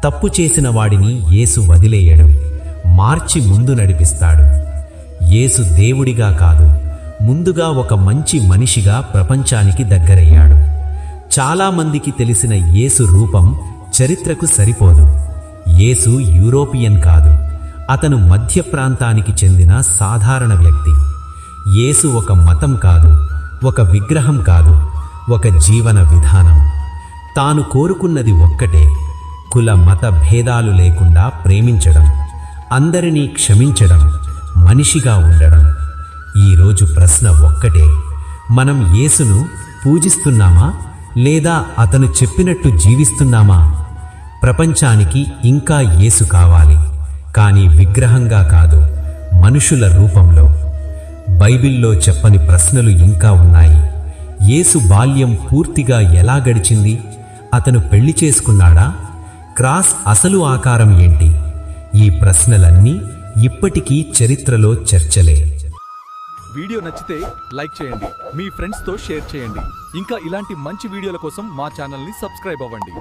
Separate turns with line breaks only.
తప్పు చేసిన వాడిని యేసు వదిలేయడు, మార్చి ముందు నడిపిస్తాడు. యేసు దేవుడిగా కాదు, ముందుగా ఒక మంచి మనిషిగా ప్రపంచానికి దగ్గరయ్యాడు. చాలామందికి తెలిసిన యేసు రూపం చరిత్రకు సరిపోదు. యేసు యూరోపియన్ కాదు, అతను మధ్య ప్రాంతానికి చెందిన సాధారణ వ్యక్తి. యేసు ఒక మతం కాదు, ఒక విగ్రహం కాదు, ఒక జీవన విధానం. తాను కోరుకున్నది ఒక్కటే, కుల మత భేదాలు లేకుండా ప్రేమించడం, అందరినీ క్షమించడం, మనిషిగా ఉండడం. ఈరోజు ప్రశ్న ఒక్కటే, మనం యేసును పూజిస్తున్నామా లేదా అతను చెప్పినట్టు జీవిస్తున్నామా? ప్రపంచానికి ఇంకా యేసు కావాలి, కానీ విగ్రహంగా కాదు, మనుషుల రూపంలో. బైబిల్లో చెప్పని ప్రశ్నలు ఇంకా ఉన్నాయి. యేసు బాల్యం పూర్తిగా ఎలా గడిచింది? అతను పెళ్లి చేసుకున్నాడా? క్రాస్ అసలు ఆకారం ఏంటి? ఈ ప్రశ్నలన్నీ ఇప్పటికీ చరిత్రలో చర్చలే.
వీడియో నచ్చితే లైక్ చేయండి, మీ ఫ్రెండ్స్తో షేర్ చేయండి. ఇంకా ఇలాంటి మంచి వీడియోల కోసం మా ఛానల్ని సబ్స్క్రైబ్ అవ్వండి.